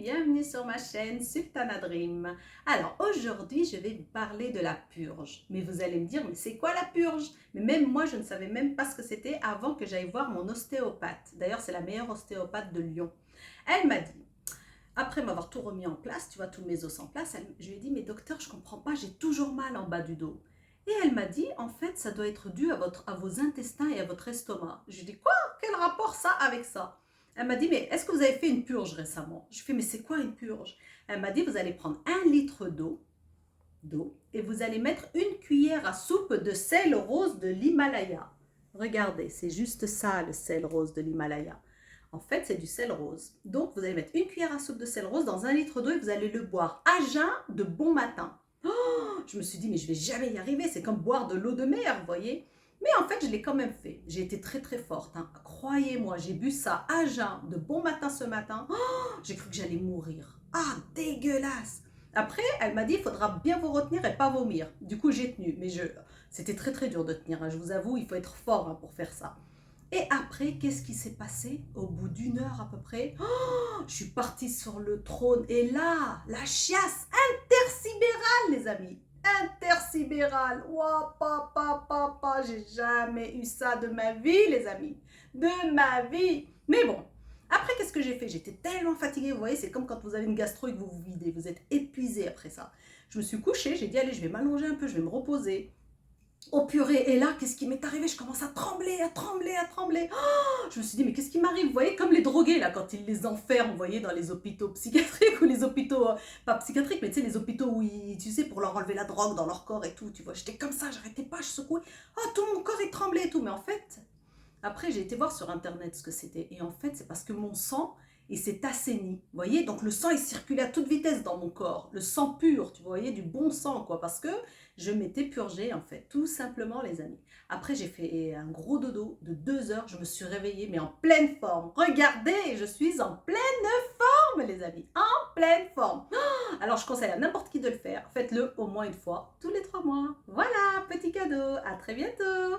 bienvenue sur ma chaîne Sultana Dream. Alors aujourd'hui je vais vous parler de la purge. Mais vous allez me dire, mais c'est quoi la purge? Mais même moi je ne savais même pas ce que c'était avant que j'aille voir mon ostéopathe. D'ailleurs c'est la meilleure ostéopathe de Lyon. Elle m'a dit, après m'avoir tout remis en place, tu vois tous mes os en place, je lui ai dit, mais docteur je comprends pas, j'ai toujours mal en bas du dos. Et elle m'a dit, en fait ça doit être dû à vos intestins et à votre estomac. Je lui ai dit, quoi? Quel rapport ça avec ça? Elle m'a dit, mais est-ce que vous avez fait une purge récemment? Je fais, mais c'est quoi une purge? Elle m'a dit, vous allez prendre 1 litre d'eau et vous allez mettre une cuillère à soupe de sel rose de l'Himalaya. Regardez, c'est juste ça le sel rose de l'Himalaya. En fait, c'est du sel rose. Donc, vous allez mettre une cuillère à soupe de sel rose dans 1 litre d'eau et vous allez le boire à jeun de bon matin. Oh, je me suis dit, mais je vais jamais y arriver. C'est comme boire de l'eau de mer, vous voyez. Mais en fait, je l'ai quand même fait. J'ai été très très forte. Hein. Croyez-moi, j'ai bu ça à jeun de bon matin ce matin. Oh, j'ai cru que j'allais mourir. Ah, dégueulasse. Après, elle m'a dit, il faudra bien vous retenir et pas vomir. Du coup, j'ai tenu. Mais c'était très très dur de tenir. Hein. Je vous avoue, il faut être fort hein, pour faire ça. Et après, qu'est-ce qui s'est passé? Au bout d'1 heure à peu près, oh, je suis partie sur le trône. Et là, la chiasse intersidérale, les amis. Intersidérale. Ouah, papa, j'ai jamais eu ça de ma vie, les amis. De ma vie. Mais bon, après, qu'est-ce que j'ai fait? J'étais tellement fatiguée, vous voyez, c'est comme quand vous avez une gastro et que vous vous videz. Vous êtes épuisé après ça. Je me suis couchée, j'ai dit, allez, je vais m'allonger un peu, je vais me reposer. Oh purée, et là, qu'est-ce qui m'est arrivé? Je commence à trembler. Oh, je me suis dit, mais qu'est-ce qui m'arrive? Vous voyez, comme les drogués, là, quand ils les enferment, vous voyez, dans les hôpitaux psychiatriques ou les hôpitaux, pas psychiatriques, mais tu sais, les hôpitaux où ils, tu sais, pour leur enlever la drogue dans leur corps et tout, tu vois. J'étais comme ça, j'arrêtais pas, je secouais. Oh, tout mon corps, il tremblait et tout. Mais en fait, après, j'ai été voir sur Internet ce que c'était. Et en fait, c'est parce que mon sang, il s'est assaini. Vous voyez, donc le sang, il circulait à toute vitesse dans mon corps. Le sang pur, tu voyais, du bon sang, quoi. Parce que je m'étais purgée, en fait. Tout simplement, les amis. Après, j'ai fait un gros dodo de 2 heures. Je me suis réveillée, mais en pleine forme. Regardez, je suis en pleine forme, les amis. En pleine forme. Alors, je conseille à n'importe qui de le faire. Faites-le au moins une fois, tous les 3 mois. Voilà, petit cadeau. À très bientôt.